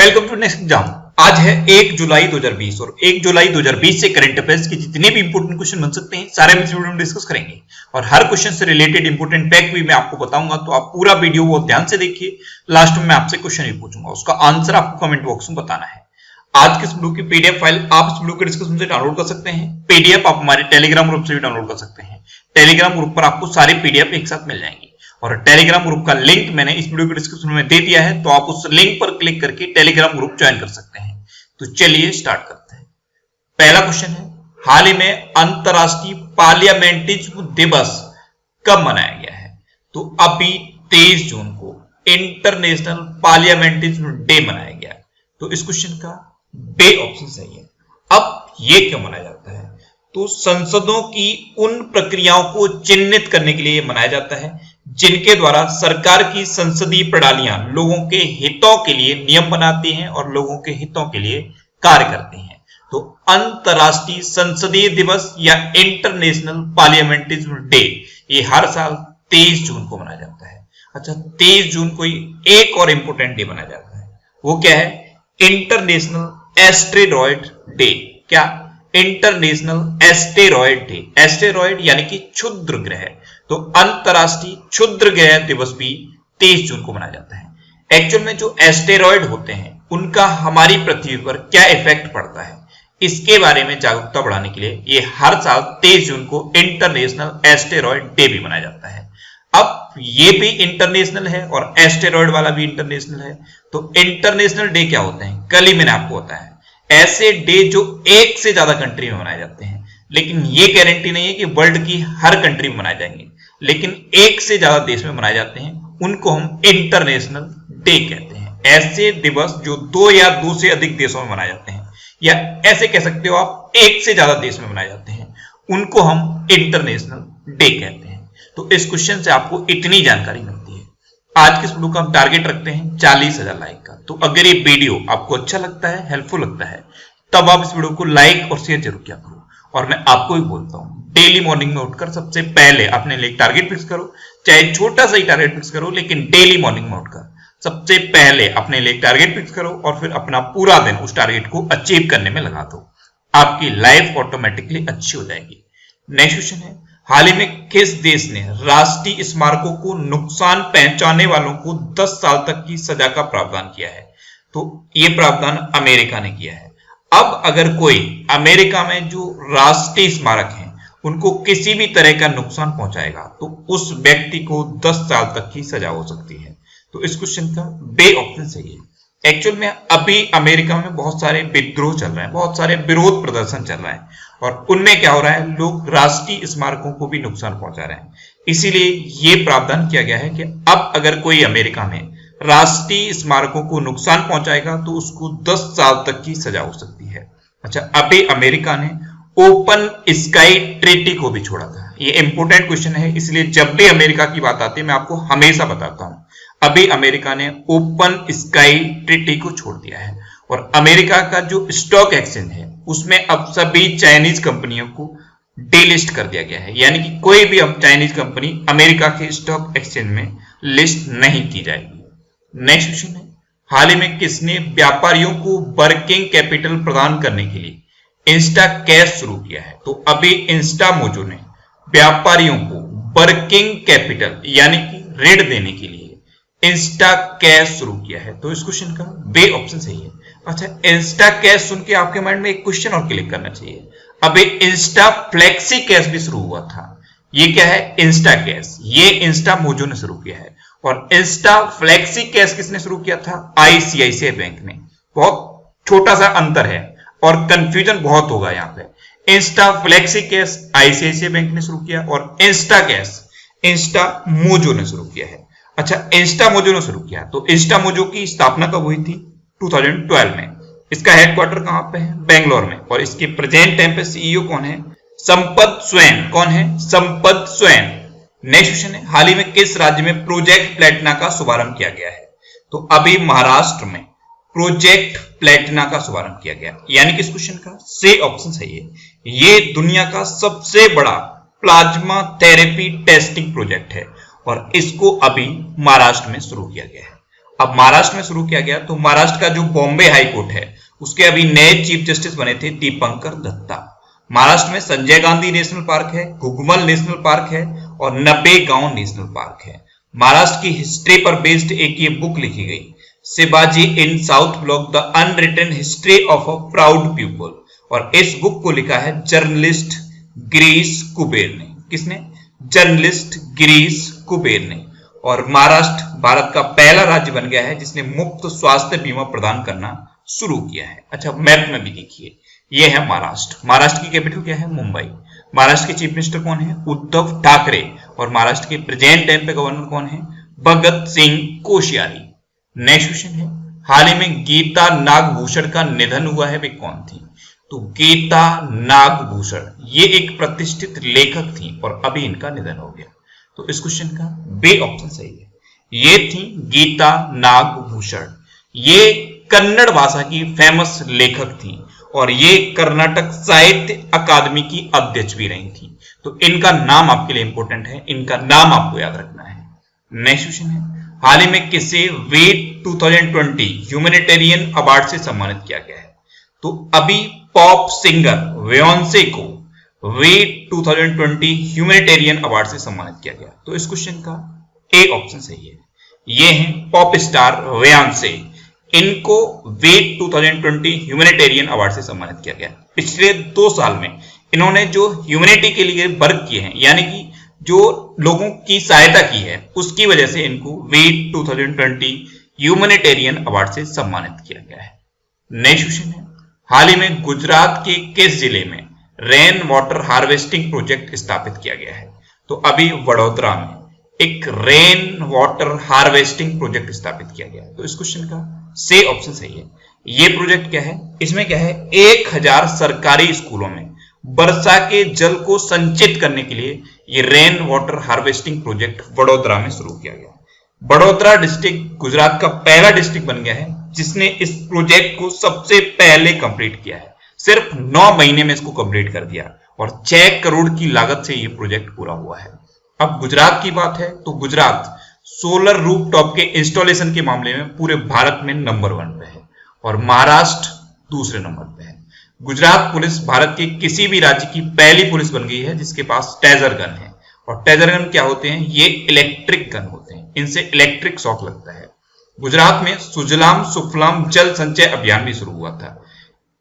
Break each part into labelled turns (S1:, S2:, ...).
S1: Welcome to next exam. आज है 1 जुलाई 2020 और 1 जुलाई 2020 से करंट अफेयर्स के जितने भी इंपोर्टेंट क्वेश्चन बन सकते हैं सारे हम इस वीडियो में डिस्कस करेंगे और हर क्वेश्चन से रिलेटेड इंपोर्टेंट फैक्ट भी मैं आपको बताऊंगा, तो आप पूरा वीडियो वो ध्यान से देखिए। लास्ट में मैं आपसे क्वेश्चन भी पूछूंगा, उसका आंसर आपको कमेंट बॉक्स में बताना है। आज के इस वीडियो की पीडीएफ फाइल आप इस वीडियो के डिस्क्रिप्शन से डाउनलोड कर सकते हैं। पीडीएफ आप हमारे टेलीग्राम ग्रुप से भी डाउनलोड कर सकते हैं। टेलीग्राम ग्रुप पर आपको सारे पीडीएफ एक साथ मिल जाएंगे और टेलीग्राम ग्रुप का लिंक मैंने इस वीडियो के डिस्क्रिप्शन में दे दिया है, तो आप उस लिंक पर क्लिक करके टेलीग्राम ग्रुप ज्वाइन कर सकते हैं। तो चलिए स्टार्ट करते हैं। पहला क्वेश्चन है, हाल ही में अंतरराष्ट्रीय पार्लियामेंटिज्म दिवस कब मनाया गया है? तो अभी 23 जून को इंटरनेशनल पार्लियामेंटिज्म डे मनाया गया है। तो इस क्वेश्चन का बे ऑप्शन सही है। अब ये क्यों मनाया जाता है? तो संसदों की उन प्रक्रियाओं को चिन्हित करने के लिए मनाया जाता है जिनके द्वारा सरकार की संसदीय प्रणालियां लोगों के हितों के लिए नियम बनाती हैं और लोगों के हितों के लिए कार्य करती हैं। तो अंतरराष्ट्रीय संसदीय दिवस या इंटरनेशनल पार्लियामेंटिज्म डे ये हर साल 23 जून को मनाया जाता है। अच्छा, 23 जून को एक और इंपोर्टेंट डे मनाया जाता है, वो क्या है? International asteroid day. क्या? International asteroid day. एस्टेरॉयड यानी कि क्षुद्र ग्रह, तो अंतरराष्ट्रीय क्षुद्र ग्रह दिवस भी 23 जून को मनाया जाता है। एक्चुअल में जो एस्टेरॉयड होते हैं उनका हमारी पृथ्वी पर क्या इफेक्ट पड़ता है, इसके बारे में जागरूकता बढ़ाने के लिए ये हर साल 23 जून को इंटरनेशनल एस्टेरॉयड डे भी मनाया जाता है। अब ये भी इंटरनेशनल है और एस्टेरॉयड वाला भी इंटरनेशनल है। तो इंटरनेशनल डे क्या होते हैं? कल ही मैंने आपको बताया, ऐसे डे जो एक से ज्यादा कंट्री में मनाए जाते हैं, लेकिन ये गारंटी नहीं है कि वर्ल्ड की हर कंट्री में मनाए जाएंगे, लेकिन एक से ज्यादा देश में मनाए जाते हैं, उनको हम इंटरनेशनल डे कहते हैं। ऐसे दिवस जो 2 या 2 से अधिक देशों में मनाए जाते हैं, या ऐसे कह सकते हो आप एक से ज्यादा देश में मनाए जाते हैं, उनको हम इंटरनेशनल डे कहते हैं। तो इस क्वेश्चन से आपको इतनी जानकारी मिलती है। आज के इस वीडियो का हम टारगेट रखते हैं 40,000 लाइक का। तो अगर ये वीडियो आपको अच्छा लगता है, हेल्पफुल लगता है, तब आप इस वीडियो को लाइक और शेयर जरूर किया करो। और मैं आपको भी बोलता हूं, डेली मॉर्निंग में उठकर सबसे पहले अपने लिए टारगेट फिक्स करो, चाहे छोटा सा ही टारगेट फिक्स करो, लेकिन डेली मॉर्निंग में उठकर सबसे पहले अपने लिए टारगेट फिक्स करो और फिर अपना पूरा दिन उस टारगेट को अचीव करने में लगा दो। आपकी लाइफ ऑटोमेटिकली अच्छी हो जाएगी। नेक्स्ट क्वेश्चन है, हाल ही में किस देश ने राष्ट्रीय स्मारकों को नुकसान पहुंचाने वालों को 10 साल तक की सजा का प्रावधान किया है? तो यह प्रावधान अमेरिका ने किया है। अब अगर कोई अमेरिका में जो राष्ट्रीय स्मारक हैं उनको किसी भी तरह का नुकसान पहुंचाएगा तो उस व्यक्ति को 10 साल तक की सजा हो सकती है। तो इस क्वेश्चन का बे ऑप्शन सही है। एक्चुअल में अभी अमेरिका में बहुत सारे विद्रोह चल रहे हैं, बहुत सारे विरोध प्रदर्शन चल रहे हैं और उनमें क्या हो रहा है, लोग राष्ट्रीय स्मारकों को भी नुकसान पहुंचा रहे हैं। इसीलिए यह प्रावधान किया गया है कि अब अगर कोई अमेरिका में राष्ट्रीय स्मारकों को नुकसान पहुंचाएगा तो उसको 10 साल तक की सजा हो सकती है। अच्छा, अभी अमेरिका ने ओपन स्काई ट्रीटी को भी छोड़ा था। ये इंपोर्टेंट क्वेश्चन है, इसलिए जब भी अमेरिका की बात आती है मैं आपको हमेशा बताता हूं। अभी अमेरिका ने ओपन स्काई ट्रीटी को छोड़ दिया है और अमेरिका का जो स्टॉक एक्सचेंज है उसमें अब सभी चाइनीज कंपनियों को डीलिस्ट कर दिया गया है, यानी कि कोई भी अब चाइनीज कंपनी अमेरिका के स्टॉक एक्सचेंज में लिस्ट नहीं की जाएगी। नेक्स्ट क्वेश्चन है, हाल ही में किसने व्यापारियों को वर्किंग कैपिटल प्रदान करने के लिए इंस्टा कैश शुरू किया है? तो अभी इंस्टा मोजो ने व्यापारियों को वर्किंग कैपिटल यानी कि ऋण देने के लिए इंस्टा कैश शुरू किया है। तो इस क्वेश्चन का बे ऑप्शन सही है। अच्छा, इंस्टा कैश सुन के आपके माइंड में एक क्वेश्चन और क्लिक करना चाहिए। अभी इंस्टा फ्लेक्सी कैश भी शुरू हुआ था। ये क्या है? Insta cash. ये इंस्टा मोजो ने शुरू किया है और इंस्टा फ्लेक्सी कैश किसने शुरू किया था? आईसीआईसीआई बैंक ने। बहुत छोटा सा अंतर है और कंफ्यूजन बहुत होगा यहाँ पे। Insta flexi cash ICICI bank ने शुरू किया और इंस्टा कैश इंस्टा मोजो ने शुरू किया है। अच्छा, इंस्टा मोजो ने शुरू किया, तो इंस्टा मोजो की स्थापना कब हुई थी? 2012 में। इसका हेडक्वार्टर कहां पे है? बेंगलोर में। और इसके प्रेजेंट टाइम पे सीईओ कौन है? संपत स्वैन। कौन है? संपत स्वैन। नेक्स्ट क्वेश्चन है, हाल ही में किस राज्य में प्रोजेक्ट प्लेटिना का शुभारंभ किया गया है? तो अभी महाराष्ट्र में प्रोजेक्ट प्लेटिना का शुभारंभ किया गया, यानी कि इस क्वेश्चन का सी ऑप्शन सही है। ये दुनिया का सबसे बड़ा प्लाज्मा थेरेपी टेस्टिंग प्रोजेक्ट है और इसको अभी महाराष्ट्र में शुरू किया गया है। अब महाराष्ट्र में शुरू किया गया। तो महाराष्ट्र का जो बॉम्बे हाई कोर्ट है उसके अभी नए चीफ जस्टिस बने थे दीपंकर दत्ता। महाराष्ट्र में संजय गांधी नेशनल पार्क है, घुघमल नेशनल पार्क है और नबेगांव नेशनल पार्क है। महाराष्ट्र की हिस्ट्री पर बेस्ड एक ये बुक लिखी गई, Shivaji in South Block the unwritten history of a proud people, और इस बुक को लिखा है जर्नलिस्ट गिरीश कुबेर ने। किसने? जर्नलिस्ट गिरीश कुबेर ने। और महाराष्ट्र भारत का पहला राज्य बन गया है जिसने मुफ्त स्वास्थ्य बीमा प्रदान करना शुरू किया है। अच्छा, मैप में भी देखिए, ये है महाराष्ट्र। महाराष्ट्र की कैपिटल क्या है? मुंबई। महाराष्ट्र के चीफ मिनिस्टर कौन है? उद्धव ठाकरे। और महाराष्ट्र के प्रेजेंट टाइम पे गवर्नर कौन है? भगत सिंह कोश्यारी। नेक्स्ट क्वेश्चन है, हाल ही में गीता नागभूषण का निधन हुआ है, वे कौन थी? तो गीता नागभूषण ये एक प्रतिष्ठित लेखक थी और अभी इनका निधन हो गया। तो इस क्वेश्चन का बी ऑप्शन सही है। ये थी गीता नागभूषण। ये कन्नड़ भाषा की फेमस लेखक थी और ये कर्नाटक साहित्य अकादमी की अध्यक्ष भी रही थी। तो इनका नाम आपके लिए इंपॉर्टेंट है, इनका नाम आपको याद रखना है। नेक्स्ट क्वेश्चन है, हाल ही में किसे वेट 2020 ह्यूमैनिटेरियन अवार्ड से सम्मानित किया गया है? तो अभी पॉप सिंगर बियोंसे को वेट 2020 ह्यूमैनिटेरियन अवार्ड से सम्मानित किया गया। तो इस क्वेश्चन का ए ऑप्शन सही है। ये हैं पॉप स्टार बियोंसे, इनको वेट 2020 ह्यूमैनिटेरियन अवार्ड से सम्मानित किया गया। पिछले 2 साल में इन्होंने जो ह्यूमैनिटी के लिए वर्क किए हैं, यानी कि जो लोगों की सहायता की है, उसकी वजह से इनको वेट 2020 ह्यूमैनिटेरियन अवार्ड से सम्मानित किया गया है। नेक्स्ट क्वेश्चन है, हाल ही में गुजरात के किस जिले में रेन वाटर हार्वेस्टिंग प्रोजेक्ट स्थापित किया गया है? तो अभी वडोदरा में एक रेन वाटर हार्वेस्टिंग प्रोजेक्ट स्थापित किया गया। तो इस क्वेश्चन का सी ऑप्शन सही है। ये प्रोजेक्ट क्या है? इसमें क्या है, 1000 सरकारी स्कूलों में वर्षा के जल को संचित करने के लिए ये rain water harvesting project Vadodara में शुरू किया गया। वडोदरा डिस्ट्रिक्ट गुजरात का पहला डिस्ट्रिक्ट बन गया है जिसने इस प्रोजेक्ट को सबसे पहले कंप्लीट किया है। सिर्फ 9 महीने में इसको कंप्लीट कर दिया और 6 करोड़ की लागत से ये प्रोजेक्ट पूरा हुआ है। अब गुजरात की बात है तो गुजरात सोलर रूफटॉप के इंस्टॉलेशन के मामले में पूरे भारत में नंबर 1 पे है और महाराष्ट्र दूसरे नंबर पे है। गुजरात पुलिस भारत के किसी भी राज्य की पहली पुलिस बन गई है जिसके पास टेजर गन है। और टेजर गन क्या होते हैं? ये इलेक्ट्रिक गन होते हैं, इनसे इलेक्ट्रिक शॉक लगता है। गुजरात में सुजलाम सुफलाम जल संचय अभियान भी शुरू हुआ था।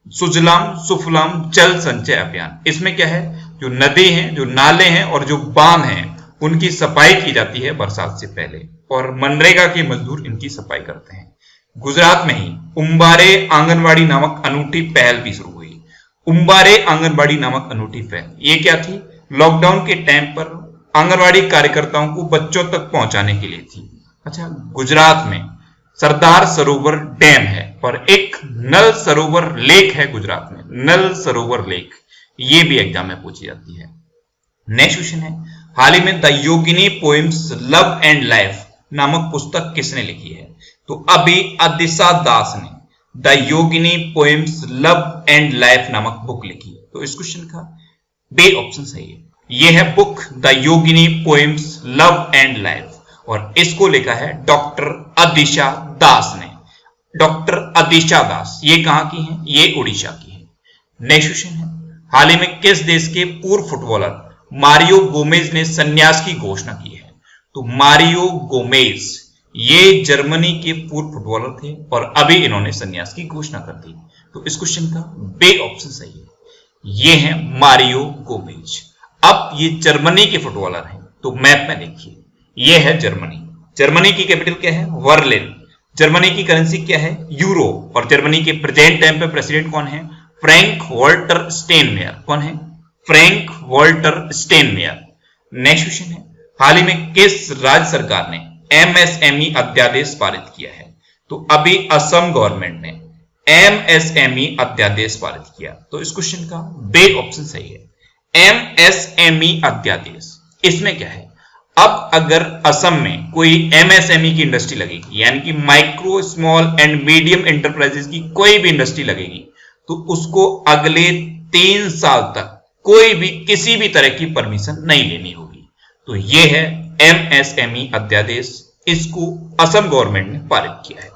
S1: सुजलाम सुफलाम जल संचय अभियान, इसमें क्या है, जो नदी हैं, जो नाले हैं और जो बांध हैं उनकी सफाई की जाती है बरसात से पहले और मनरेगा के मजदूर इनकी सफाई करते हैं। गुजरात में ही उम्बारे आंगनवाड़ी नामक अनूठी पहल भी शुरू हुई। उम्बारे आंगनवाड़ी नामक अनूठी पहल ये क्या थी? लॉकडाउन के टाइम पर आंगनवाड़ी कार्यकर्ताओं को बच्चों तक पहुंचाने के लिए थी। अच्छा, गुजरात में सरदार सरोवर डैम है और एक नल सरोवर लेक है गुजरात में, नल सरोवर लेक, ये भी एग्जाम में पूछी जाती है। नेक्स्ट क्वेश्चन है, हाल ही में the Yogini poems love and life नामक पुस्तक किसने लिखी है? तो अभी अदिशा दास ने the Yogini poems love and life नामक बुक लिखी है। तो इस क्वेश्चन का बी ऑप्शन सही है। यह है book the Yogini poems love and life और इसको लिखा है डॉक्टर अदिशा दास ने। डॉक्टर अदिशा दास ये कहां की हैं? ये उड़ीसा की है। नेक्स्ट क्वेश्चन है, हाल ही में किस देश के पूर्व फुटबॉलर मारियो गोमेज ने संन्यास की घोषणा की है? तो मारियो गोमेज ये जर्मनी के पूर्व फुटबॉलर थे और अभी इन्होंने संन्यास की घोषणा कर दी। तो इस क्वेश्चन का बी ऑप्शन सही है। ये है मारियो गोमेज। अब ये जर्मनी के फुटबॉलर हैं। तो मैप में देखिए, ये है जर्मनी। जर्मनी की कैपिटल क्या है? बर्लिन। जर्मनी की करेंसी क्या है? यूरो। और जर्मनी के प्रेजेंट टाइम पे प्रेसिडेंट कौन है? Frank Walter Steinmeier. कौन है? Frank Walter Steinmeier. Next question है, हाल ही में किस राज्य सरकार ने एमएसएमई अध्यादेश पारित किया है? तो अभी असम गवर्नमेंट ने एमएसएमई अध्यादेश पारित किया। तो इस क्वेश्चन का बी ऑप्शन सही है। एमएसएमई अध्यादेश, इसमें क्या है, अब अगर असम में कोई एमएसएमई की इंडस्ट्री लगेगी, यानी कि micro small and medium enterprises की कोई भी इंडस्ट्री लगेगी, तो उसको अगले 3 साल तक कोई भी किसी भी तरह की परमिशन नहीं लेनी होगी। तो यह है एमएसएमई अध्यादेश इसको असम गवर्नमेंट ने पारित किया है।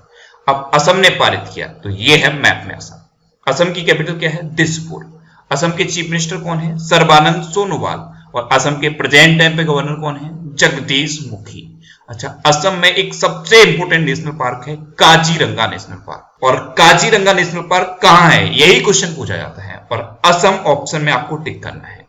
S1: अब असम ने पारित किया तो ये है मैप में असम। असम की कैपिटल क्या है? दिसपुर। असम के चीफ मिनिस्टर कौन है? सर्बानंद सोनोवाल। और असम के प्रेजेंट टाइम पे गवर्नर कौन है? जगदीश मुखी। अच्छा, असम में एक सबसे इंपोर्टेंट नेशनल पार्क है काजीरंगा नेशनल पार्क। और काजीरंगा नेशनल पार्क कहां है, यही क्वेश्चन पूछा जाता है और असम ऑप्शन में आपको टिक करना है।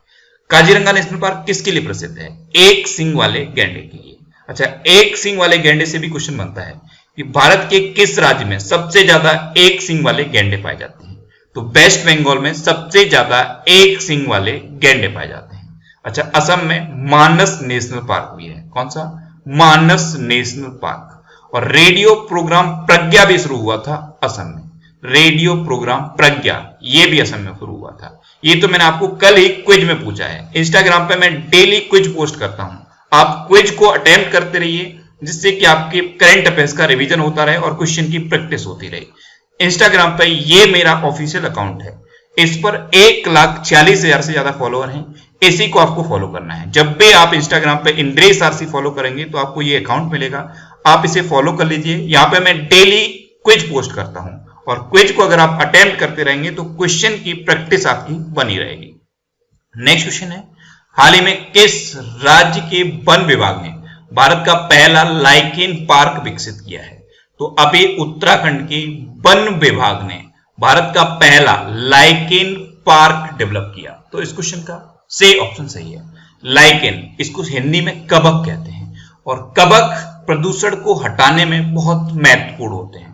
S1: काजीरंगा नेशनल पार्क किसके लिए प्रसिद्ध है? एक सींग वाले गैंडे के लिए। अच्छा, एक सींग वाले गैंडे से भी क्वेश्चन बनता है कि भारत के किस राज्य में सबसे ज्यादा एक सींग वाले गैंडे पाए जाते हैं? तो वेस्ट बंगाल में सबसे ज्यादा एक सींग वाले गैंडे पाए जाते हैं। अच्छा, असम में मानस नेशनल पार्क भी है। कौन सा? मानस नेशनल पार्क। और रेडियो प्रोग्राम प्रज्ञा भी शुरू हुआ था असम में। रेडियो प्रोग्राम प्रज्ञा ये भी असम में शुरू हुआ था। ये तो मैंने आपको कल ही क्विज में पूछा है। इंस्टाग्राम पे मैं डेली क्विज पोस्ट करता हूं, आप क्विज को अटेम्प्ट करते रहिए जिससे कि आपके करंट अफेयर्स का रिवीजन होता रहे और क्वेश्चन की प्रैक्टिस होती रहे। इंस्टाग्राम पे ये मेरा ऑफिशियल अकाउंट है, इस पर 1,46,000 से ज्यादा फॉलोअर हैं। इसी को आपको फॉलो करना है। जब भी आप इंस्टाग्राम पे इंद्रेश आरसी फॉलो करेंगे तो आपको ये अकाउंट मिलेगा, आप इसे फॉलो कर लीजिए। यहाँ पे मैं डेली क्विज पोस्ट करता हूं और क्विज को अगर आप अटेम्प्ट करते रहेंगे तो क्वेश्चन की प्रैक्टिस आपकी बनी रहेगी। नेक्स्ट क्वेश्चन है, हाल ही में किस राज्य के वन विभाग ने भारत का पहला लाइकेन पार्क विकसित किया है? तो अभी उत्तराखंड के वन विभाग ने भारत का पहला लाइकेन पार्क डेवलप किया। तो इस क्वेश्चन का से ऑप्शन सही है। लाइकेन, इसको हिंदी में कबक कहते हैं और कबक प्रदूषण को हटाने में बहुत महत्वपूर्ण होते हैं।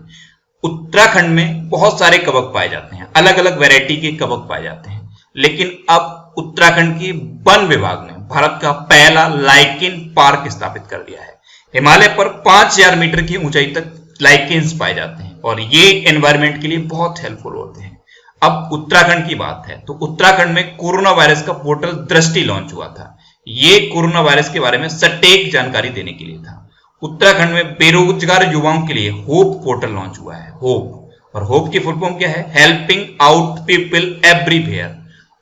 S1: उत्तराखंड में बहुत सारे कबक पाए जाते हैं, अलग अलग वैरायटी के कबक पाए जाते हैं, लेकिन अब उत्तराखंड के वन विभाग ने भारत का पहला लाइकेन पार्क स्थापित कर दिया है। हिमालय पर 5,000 मीटर की ऊंचाई तक लाइकेन्स पाए जाते हैं और ये एनवायरमेंट के लिए बहुत हेल्पफुल होते हैं। अब उत्तराखंड की बात है तो उत्तराखंड में कोरोना वायरस का पोर्टल दृष्टि लॉन्च हुआ था। ये कोरोना वायरस के बारे में सटीक जानकारी देने के लिए था। उत्तराखंड में बेरोजगार युवाओं के लिए होप पोर्टल लॉन्च हुआ है। होप, और होप की फुल फॉर्म क्या है? Helping out people everywhere.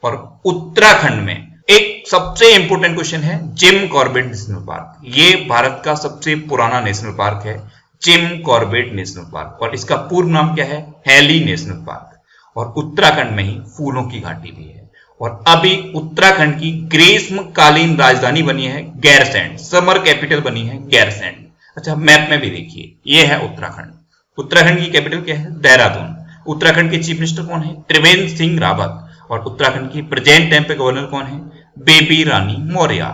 S1: और उत्तराखंड में एक सबसे इंपोर्टेंट क्वेश्चन है, जिम कॉर्बेट नेशनल पार्क। ये भारत का सबसे पुराना नेशनल पार्क है, जिम कॉर्बेट नेशनल पार्क, और इसका पूर्व नाम क्या है? Hailey national park. और उत्तराखंड में ही फूलों की घाटी भी है। और अभी उत्तराखंड की ग्रीष्मकालीन राजधानी बनी है गैरसैंण, समर कैपिटल बनी है गैरसैंण। अच्छा, मैप में भी देखिए, ये है उत्तराखंड। उत्तराखंड की कैपिटल क्या है? देहरादून। उत्तराखंड के चीफ मिनिस्टर कौन है? त्रिवेंद्र सिंह रावत। और उत्तराखंड की प्रेजेंट टाइम पे गवर्नर कौन है? बेबी रानी मौर्य।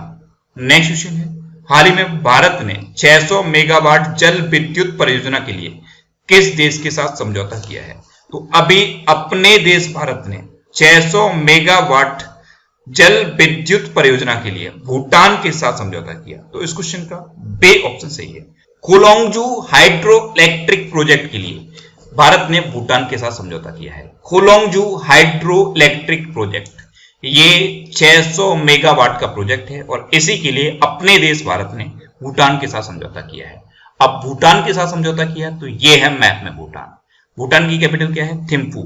S1: नेक्स्ट क्वेश्चन है, हाल ही में भारत ने 600 मेगावाट जल विद्युत परियोजना के लिए किस देश के साथ समझौता किया है? तो अभी अपने देश भारत ने 600 मेगावाट जल विद्युत परियोजना के लिए भूटान के साथ समझौता किया। तो इस क्वेश्चन का बे ऑप्शन सही है। खोलोंगजू हाइड्रो इलेक्ट्रिक प्रोजेक्ट के लिए भारत ने भूटान के साथ समझौता किया है। खोलोंगजू हाइड्रो इलेक्ट्रिक प्रोजेक्ट, ये 600 मेगावाट का प्रोजेक्ट है और इसी के लिए अपने देश भारत ने भूटान के साथ समझौता किया है। अब भूटान के साथ समझौता किया तो ये है मैप में भूटान। भूटान की कैपिटल क्या है? थिम्पू।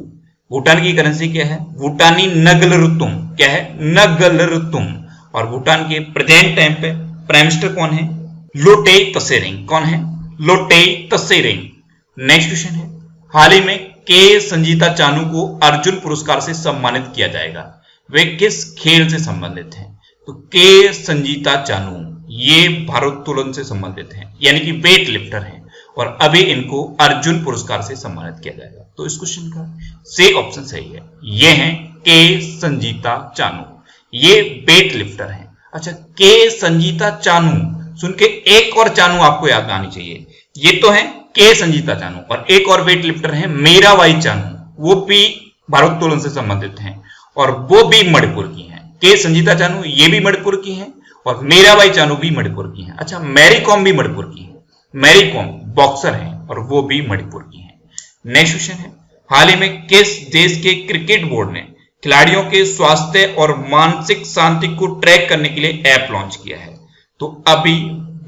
S1: भूटान की करेंसी क्या है? भूटानी नगलरुतुम। क्या है? नगलरुतुम। और भूटान के प्रेजेंट टाइम पे प्राइम मिनिस्टर कौन है? लोटेय त्शेरिंग। कौन है? लोटेय त्शेरिंग। नेक्स्ट क्वेश्चन है, हाल ही में के संजीता चानू को अर्जुन पुरस्कार से सम्मानित किया जाएगा। वे किस खेल से संबंधित हैं? तो के संजीता चानू ये भारोत्तोलन से संबंधित हैं, यानी कि वेट लिफ्टर हैं और अभी इनको अर्जुन पुरस्कार से सम्मानित किया जाएगा। तो इस क्वेश्चन का से ऑप्शन सही है। ये हैं के संजीता चानू, ये वेट लिफ्टर हैं। अच्छा, के संजीता चानू सुन के एक और चानू आपको याद आनी चाहिए। ये तो है के संजीता चानू और एक और वेट लिफ्टर है मीराबाई चानू, वो भी भारोत्तोलन से संबंधित हैं और वो भी मणिपुर की हैं। के संजीता चानू ये भी मणिपुर की हैं और मीराबाई चानू भी मणिपुर की हैं। अच्छा, मैरी कॉम भी मणिपुर की है। मैरी कॉम बॉक्सर हैं और वो भी मणिपुर की हैं। नेक्स्ट क्वेश्चन है, हाल ही में किस देश के क्रिकेट बोर्ड ने खिलाड़ियों के स्वास्थ्य और मानसिक शांति को ट्रैक करने के लिए ऐप लॉन्च किया है? तो अभी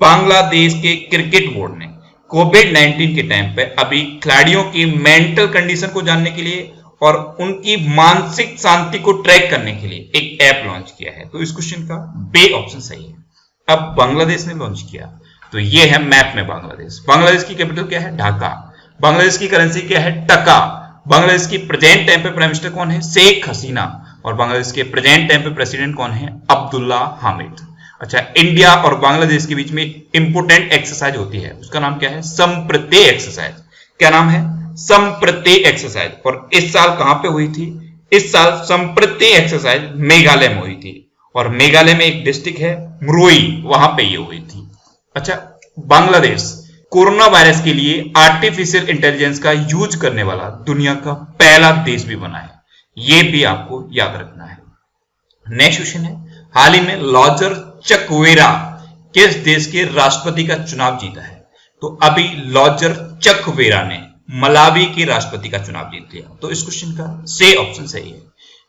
S1: बांग्लादेश के क्रिकेट बोर्ड ने कोविड-19 के टाइम पे अभी खिलाड़ियों की मेंटल कंडीशन को जानने के लिए और उनकी मानसिक शांति को ट्रैक करने के लिए एक ऐप लॉन्च किया है। तो इस क्वेश्चन का बे ऑप्शन सही है। अब बांग्लादेश ने लॉन्च किया, तो ये है मैप में बांग्लादेश। बांग्लादेश की कैपिटल क्या है? ढाका। बांग्लादेश की करेंसी क्या है? टका। बांग्लादेश की प्रेजेंट टाइम पे प्राइम मिनिस्टर कौन है? शेख हसीना। और बांग्लादेश के प्रेजेंट टाइम पे प्रेसिडेंट कौन है? अब्दुल्ला हामिद। अच्छा, इंडिया और बांग्लादेश के बीच में इंपोर्टेंट एक्सरसाइज होती है, उसका नाम क्या है? संप्रत्यय एक्सरसाइज। क्या नाम है? संप्रत्यय एक्सरसाइज। और इस साल कहां पे हुई थी? इस साल संप्रत्यय एक्सरसाइज मेघालय में हुई थी। और मेघालय में एक डिस्ट्रिक्ट है मुरुई, वहां पे ये हुई थी। अच्छा, बांग्लादेश कोरोना वायरस के लिए आर्टिफिशियल इंटेलिजेंस का यूज करने वाला दुनिया का पहला देश भी बना है, यह भी आपको याद रखना है। नेक्स्ट क्वेश्चन है, हाल ही में लॉजर चकवेरा किस देश के राष्ट्रपति का चुनाव जीता है? तो अभी लॉजर चकवेरा ने मलावी के राष्ट्रपति का चुनाव जीत लिया। तो इस क्वेश्चन का से ऑप्शन सही है।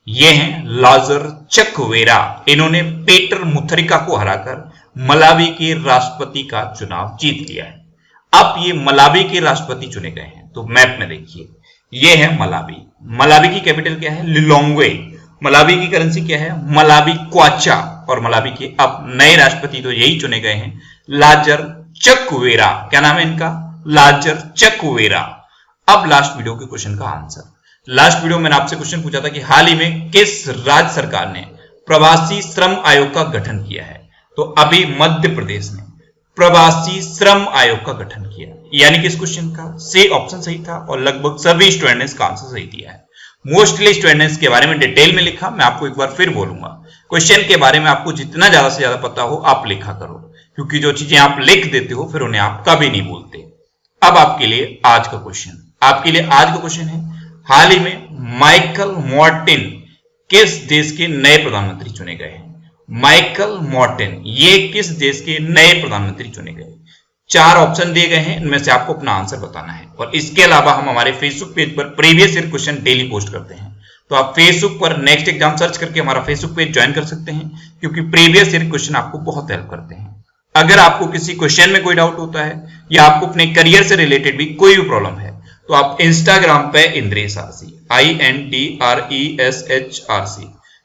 S1: ये हैं लॉजर चकवेरा। इन्होंने पीटर मुथरिका को हराकर मलावी के राष्ट्रपति का चुनाव जीत लिया है। अब ये मलावी के राष्ट्रपति चुने गए हैं। तो मैप में देखिए, ये है मलावी। मलावी की कैपिटल क्या है? लिलोंग्वे। मलावी की करेंसी क्या है? मलावी क्वाचा। और मलावी के अब नए राष्ट्रपति तो यही चुने गए हैं, लाजर चकवेरा। क्या नाम है इनका? Lazarus Chakwera. अब लास्ट वीडियो के क्वेश्चन का आंसर। लास्ट वीडियो में मैंने आपसे क्वेश्चन पूछा था कि हाल ही में किस राज्य सरकार ने प्रवासी श्रम आयोग का गठन किया है? तो अभी मध्य प्रदेश ने प्रवासी श्रम आयोग का गठन किया। यानी कि इस क्वेश्चन का से ऑप्शन सही था और लगभग सभी स्टूडेंट ने इसका आंसर सही दिया है। मोस्टली स्टूडेंट ने इसके बारे में डिटेल में लिखा। मैं आपको एक बार फिर बोलूंगा, क्वेश्चन के बारे में आपको जितना ज्यादा से ज्यादा पता हो आप लिखा करो, क्योंकि जो चीजें आप लिख देते हो फिर उन्हें आप कभी नहीं भूलते। अब आपके लिए आज का क्वेश्चन, है हाल ही में माइकल मॉर्टिन किस देश के नए प्रधानमंत्री चुने गए हैं? माइकल मॉर्टिन ये किस देश के नए प्रधानमंत्री चुने गए? 4 ऑप्शन दिए गए हैं, इनमें से आपको अपना आंसर बताना है। और इसके अलावा हम हमारे फेसबुक पेज पर previous year question daily post करते हैं, तो आप फेसबुक पर नेक्स्ट एग्जाम सर्च करके हमारा फेसबुक पेज ज्वाइन कर सकते हैं, क्योंकि प्रीवियस ईयर क्वेश्चन आपको बहुत हेल्प करते हैं। अगर आपको किसी क्वेश्चन में कोई डाउट होता है या आपको अपने करियर से रिलेटेड भी कोई भी प्रॉब्लम है, तो आप इंस्टाग्राम पे इंद्रेश आरसी INDRESHRC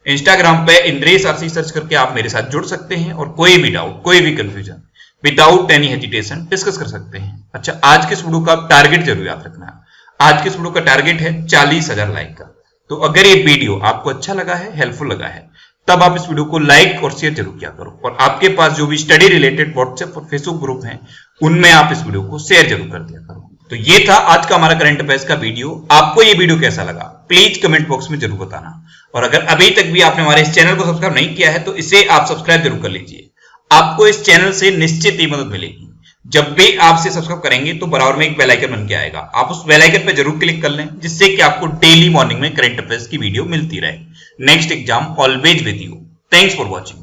S1: इंस्टाग्राम पे इंद्रेश आरसी सर्च करके आप मेरे साथ जुड़ सकते हैं और कोई भी डाउट, कोई भी confusion without any hesitation discuss कर सकते हैं। अच्छा, आज के इस वीडियो का टारगेट जरूर याद रखना है। आज के इस वीडियो का टारगेट है 40,000 लाइक का। तो अगर ये वीडियो आपको अच्छा लगा है, हेल्पफुल लगा है, तब आप इस वीडियो को लाइक और शेयर जरूर किया करो। और आपके पास जो भी स्टडी रिलेटेड व्हाट्सएप और फेसबुक ग्रुप हैं, उनमें आप इस वीडियो को शेयर जरूर कर दिया करो। तो ये था आज का हमारा करंट अफेयर्स का वीडियो। आपको ये वीडियो कैसा लगा प्लीज कमेंट बॉक्स में जरूर बताना। और अगर अभी तक भी आपने हमारे इस चैनल को सब्सक्राइब नहीं किया है, तो इसे आप सब्सक्राइब जरूर कर लीजिए। आपको इस चैनल से निश्चित ही मदद मिलेगी। जब भी आप इसे सब्सक्राइब करेंगे तो बराबर में एक बेल आइकन बन के आएगा, आप उस बेल आइकन पर जरूर क्लिक कर लें, जिससे कि आपको डेली मॉर्निंग में करंट अफेयर्स की वीडियो मिलती रहे। Next exam always with you. Thanks for watching.